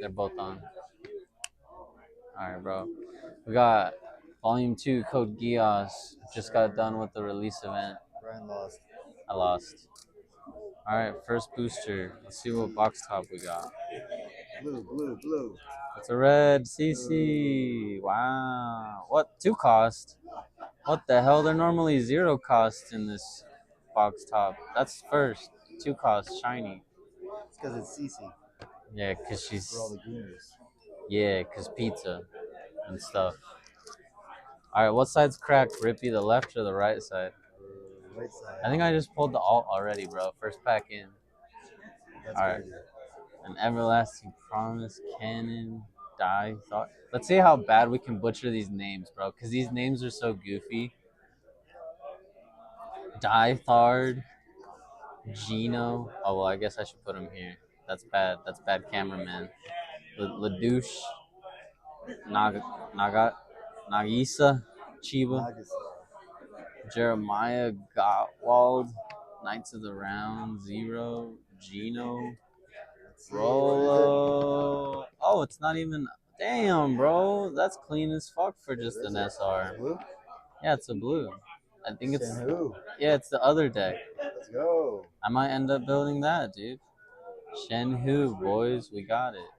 They're both on. Alright, bro. We got Volume 2, Code Geass. Just got done with the release event. Brian lost. I lost. Alright, first booster. Let's see what box top we got. Blue. It's a red CC. Wow. What? 2 cost? What the hell? They're normally 0 cost in this box top. That's first. 2 cost. Shiny. It's because it's Cece Yeah, because she's. for all the gooners. Yeah, because pizza and stuff. Alright, what side's cracked, Rippy? The left or the right side? Right side. I think I just pulled the alt already, bro. First pack in. Alright. An Everlasting Promise, Cannon, Die Thought. Let's see how bad we can butcher these names, bro. Because these names are so goofy. Die Thard, Gino. Oh, well, I guess I should put him here. That's bad. That's bad cameraman. Ladouche, Nagisa, Chiba, Jeremiah Gottwald, Knights of the Round, Zero, Gino, Rolo. Oh, it's not even. Damn, bro. That's clean as fuck for just an SR. Blue? Yeah, it's a blue. I think it's. Shenhu. Yeah, it's the other deck. Let's go. I might end up building that, dude. Shenhu, boys. We got it.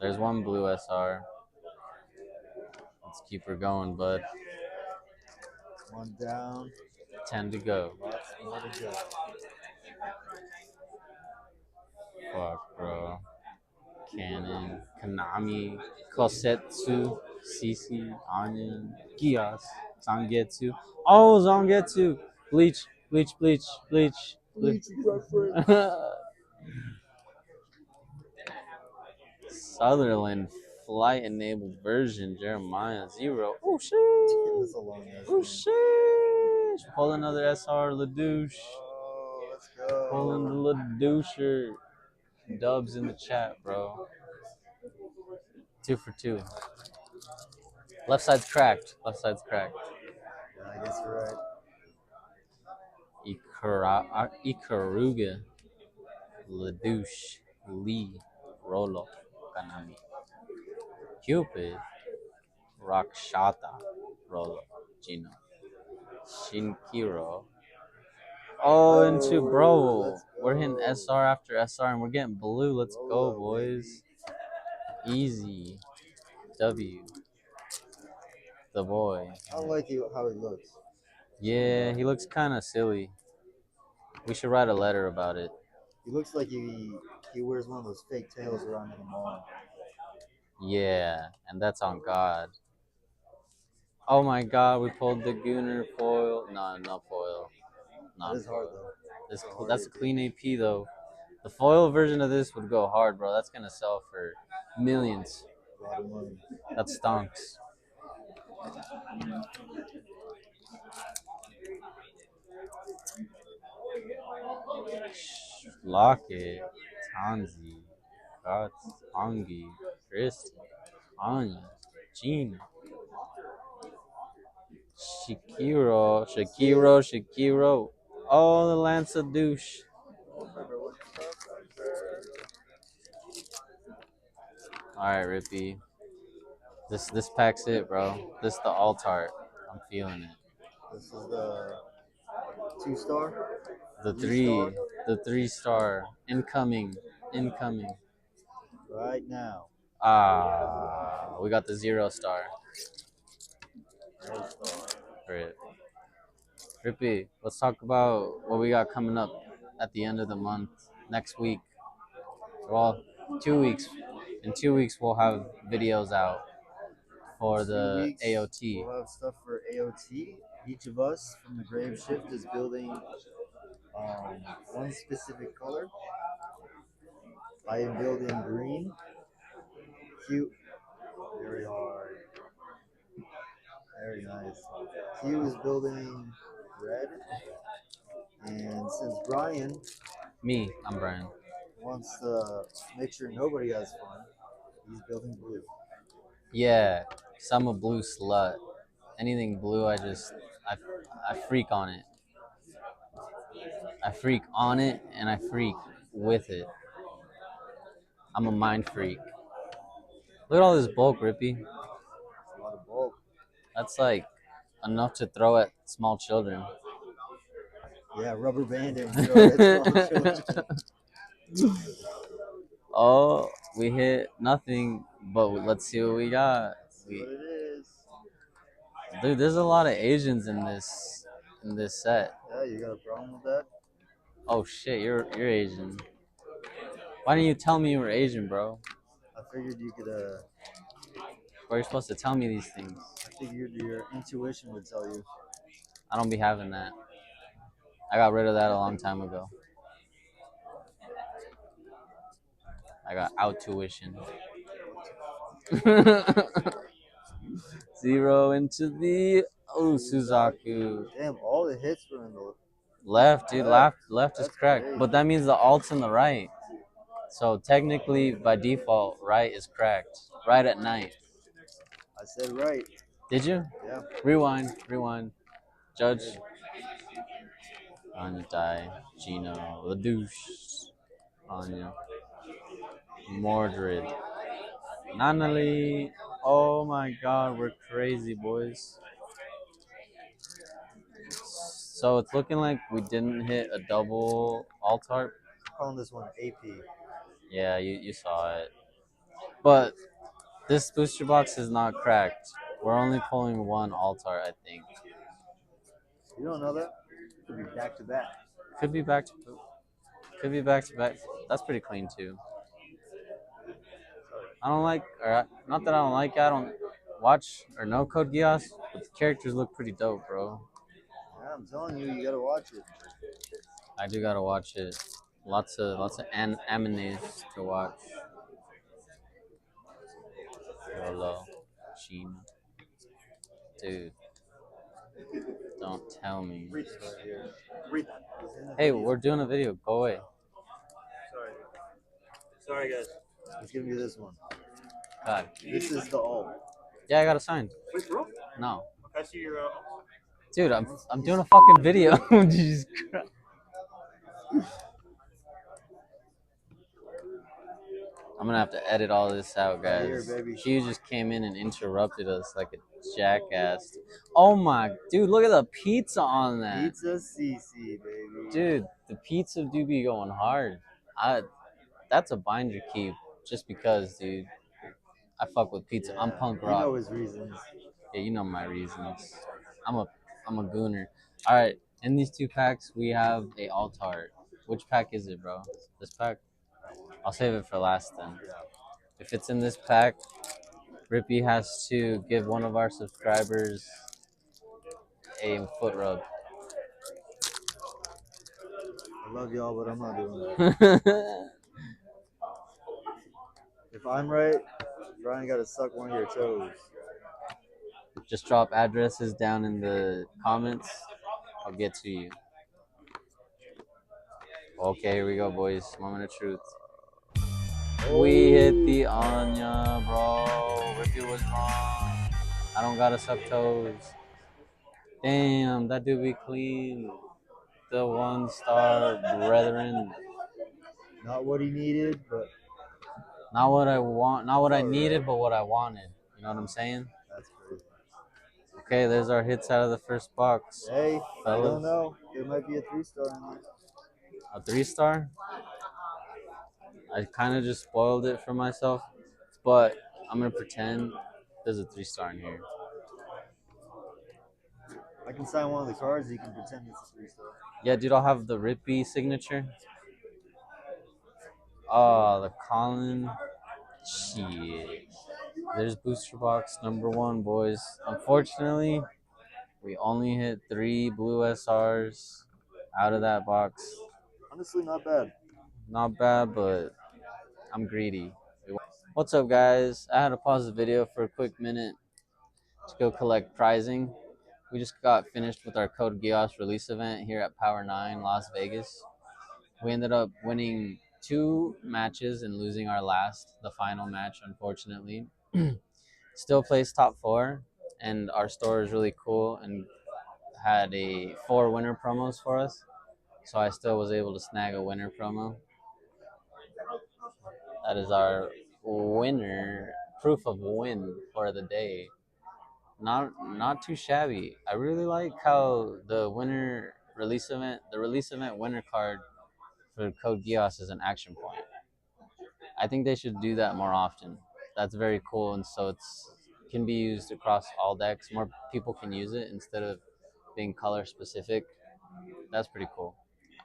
There's one blue SR. Let's keep her going, bud. One down. 10 to go. Lots more to go. Fuck, bro. Cannon, Konami, Kosetsu, Cici, Onion, Geass, Zangetsu. Oh, Zangetsu! Bleach. Bleach reference. Sutherland, flight enabled version, Jeremiah 0. Oh, shit! That's a long ass Oh, name. shit! Pull another SR, Ladouche. Oh, let's go. Pulling the Ladoucher. Dubs in the chat, bro. 2 for 2. Left side's cracked. Yeah, I guess you're right. Ikaruga, Ladouche, Lee, Rolo, Kanami, Cupid, Rakshata, Rolo, Gino, Shinkiro. Oh, into bro. We're hitting SR after SR and we're getting blue. Let's go, boys. Easy. W. The boy. I don't like how he looks. Yeah, he looks kind of silly. We should write a letter about it. He looks like he wears one of those fake tails around in the mall. Yeah, and that's on God. Oh my God, we pulled the Gooner foil. No foil. That is hard though. That's a clean AP though. The foil version of this would go hard, bro. That's gonna sell for millions. A lot of money. That stonks. Lockett, Tanzi, Katz, Angi, Christy, Anya, Gina, Shakiro. Oh, the Lance of douche. Alright, Rippy. This pack's it, bro. This the alt art. I'm feeling it. This is the 2-star. The 3-star. Incoming. Right now. We got the 0-star. No star. Right. Rippy, let's talk about what we got coming up at the end of the month, next week. Well, 2 weeks. In 2 weeks, we'll have videos out for the AOT. We'll have stuff for AOT. Each of us from the Grave Shift is building one specific color. I am building green. Cute. Very hard. Very nice. Q is building red. And since Brian I'm Brian. wants to make sure nobody has fun, he's building blue. Yeah, so I'm a blue slut. Anything blue, I freak on it. I freak on it and I freak with it. I'm a mind freak. Look at all this bulk, Rippy. That's a lot of bulk. That's like enough to throw at small children. Yeah, rubber band it and throw it at small children. Oh, we hit nothing, but let's see what we got. See what it is. Dude, there's a lot of Asians in this set. Yeah, you got a problem with that? Oh shit, you're Asian. Why didn't you tell me you were Asian, bro? I figured you could. Bro, you're supposed to tell me these things. I figured your intuition would tell you. I don't be having that. I got rid of that a long time ago. I got out tuition. Zero into the Suzaku. Damn, all the hits were in the Left, dude. Left is That's correct. crazy. But that means the alt's in the right. So technically, by default, right is correct. Right at night. I said right. Did you? Yeah. Rewind. Judge. Anya die. Gino. The douche. Anya. Mordred. Nanali. Oh my god, we're crazy, boys. So it's looking like we didn't hit a double alt art. I'm calling this one AP. Yeah, you saw it. But this booster box is not cracked. We're only pulling one alt art, I think. You don't know that? Could be back to back. Could be back to Could be back to back. That's pretty clean too. I don't like, or not that I don't like. I don't watch or know Code Geass, but the characters look pretty dope, bro. Yeah, I'm telling you, you gotta watch it. I do gotta watch it. Lots of animes to watch. Yolo, Sheen, dude. Don't tell me. Read this right here. Read that. Hey, we're doing a video. Go away. Sorry, guys. Let's give you this one. God. This is the alt. Yeah, I got a sign. Wait, bro? No. I see your. Dude, I'm doing a fucking video. Jesus Christ. I'm gonna have to edit all this out, Right here, guys. baby. She just came in and interrupted us like a jackass. Oh my, dude, look at the pizza on that. Pizza CC, baby. Dude, the pizza do be going hard. That's a binder keep just because, dude. I fuck with pizza. I'm punk rock. You know his reasons. Yeah, you know my reasons. I'm a gooner. All right, in these two packs we have a alt art. Which pack is it, bro? This pack? I'll save it for last then. If it's in this pack, Rippy has to give one of our subscribers a foot rub. I love y'all, but I'm not doing that. If I'm right, Brian gotta suck one of your toes. Just drop addresses down in the comments. I'll get to you. Okay, here we go, boys. Moment of truth. We hit the Anya, bro. Rippy was wrong. I don't gotta suck toes. Damn, that dude be clean. The 1-star brethren. Not what he needed, but Not what I want, not what I needed, but what I wanted. You know what I'm saying? that's crazy. Okay, there's our hits out of the first box. Hey, I fellas. don't know. There might be a 3-star in there. A 3-star? I kind of just spoiled it for myself, but I'm gonna pretend there's a 3-star in here. I can sign one of the cards. You can pretend it's a 3-star. Yeah, dude, I'll have the Rippy signature. Oh, the Colin. Shit. There's booster box number 1, boys. Unfortunately, we only hit 3 blue SRs out of that box. Honestly, not bad. Not bad, but I'm greedy. What's up, guys? I had to pause the video for a quick minute to go collect prizing. We just got finished with our Code Geass release event here at Power 9, Las Vegas. We ended up winning 2 matches and losing our last, the final match, unfortunately. Still placed top 4, and our store is really cool and had 4 winner promos for us. So I still was able to snag a winner promo. That is our winner, proof of win for the day. Not too shabby. I really like how the winner the release event winner card for Code Geass is an action point. I think they should do that more often. That's very cool, and so it's can be used across all decks. More people can use it instead of being color specific. That's pretty cool.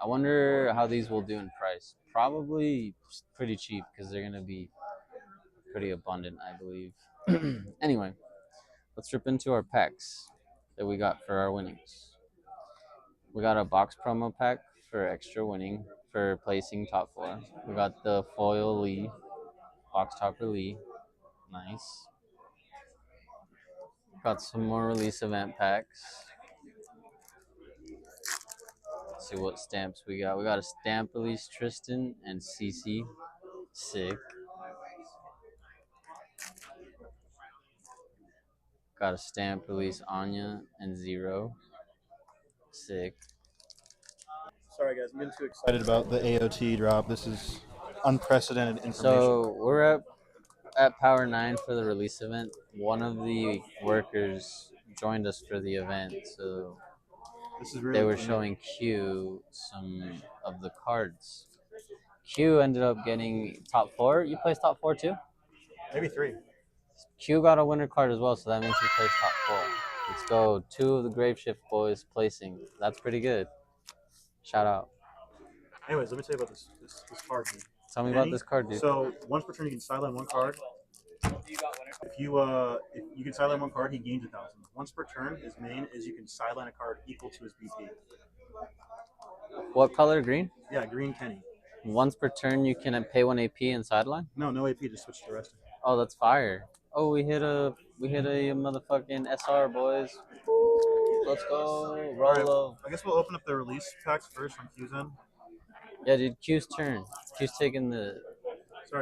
I wonder how these will do in price. Probably pretty cheap because they're gonna be pretty abundant, I believe. Anyway, let's rip into our packs that we got for our winnings. We got a box promo pack for extra winning for placing top four. We got the foil Lee, box topper Lee. Nice. Got some more release event packs. Let's see what stamps we got. We got a stamp release Tristan and CC. Sick. Got a stamp release Anya and Zero. Sick. Sorry, guys, I'm getting too excited about the AOT drop. This is unprecedented information. So we're at Power 9 for the release event. One of the workers joined us for the event, so this is really they were showing Q some of the cards. Q ended up getting top four. You placed top four too? maybe three. Q got a winner card as well, so that means he placed top four. Let's go. Two of the Graveshift boys placing. That's pretty good. Shout out. Anyways, let me tell you about this card here. Tell me about this card, dude. So once per turn, you can sideline one card. If you can sideline one card, he gains 1,000. Once per turn, his main is you can sideline a card equal to his BP. What color? Green? Yeah, green Kenny. Once per turn, you can pay 1 AP and sideline? No AP, just switch to resting. Oh, that's fire. Oh, we hit a motherfucking SR, boys. Let's go. Rolo. Right, I guess we'll open up the release packs first on Q's end. Yeah, dude, Q's turn. Q's taking the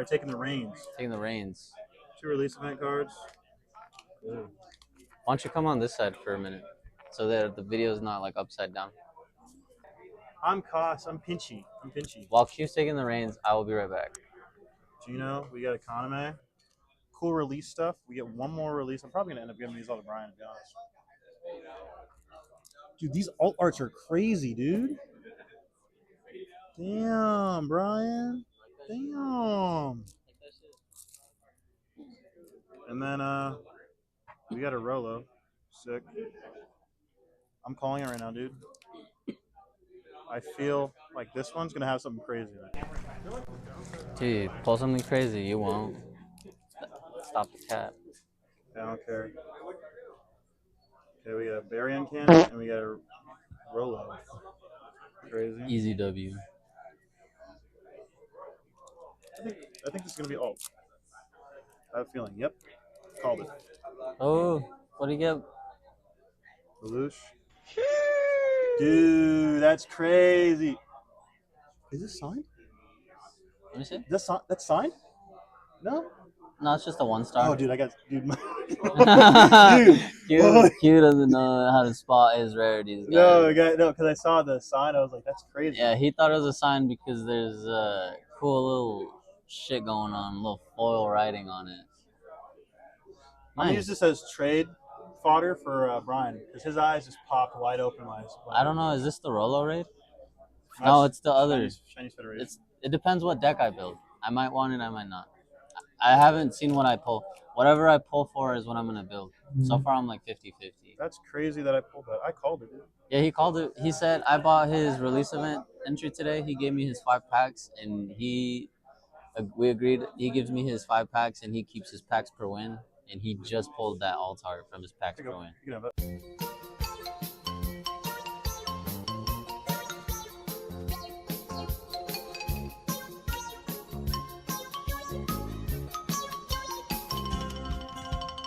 taking the reins. Taking the reins. 2 release event cards. Ooh. Why don't you come on this side for a minute so that the video is not like upside down. I'm Koss. I'm Pinchy. While Q's taking the reins, I will be right back. Gino, we got Economy. Cool release stuff. We get one more release. I'm probably going to end up giving these all to Brian, to be honest. Dude, these alt arts are crazy, dude. Damn, Brian. Damn. And then we got a Rolo. Sick. I'm calling it right now, dude. I feel like this one's going to have something crazy in it. Dude, pull something crazy. You won't. Stop the cat. I don't care. Okay, we got a Baryon Cannon and we got a Rolo. Crazy. Easy W. I think this is going to be alt. I have a feeling. Yep. Called it. Oh, what do you get? Lelouch. Dude, that's crazy. Is this signed? Let me see. That's signed? No? No, it's just a 1-star. Oh, dude, I got... Dude, Q doesn't know how to spot his rarities, guys. No, because I saw the sign. I was like, that's crazy. Yeah, he thought it was a sign because there's a cool little shit going on, a little foil writing on it. I'm going to use this as trade fodder for Brian because his eyes just popped wide open. I don't know. Is this the Rolo raid? No, it's the other. Chinese Federation. It depends what deck I build. I might want it, I might not. I haven't seen what I pull. Whatever I pull for is what I'm going to build. So far, I'm like 50-50. That's crazy that I pulled that. I called it, dude. Yeah, he called it. He said, I bought his release event entry today. He gave me his 5 packs, and we agreed. He gives me his 5 packs, and he keeps his packs per win. And he just pulled that alt art from his packs per win.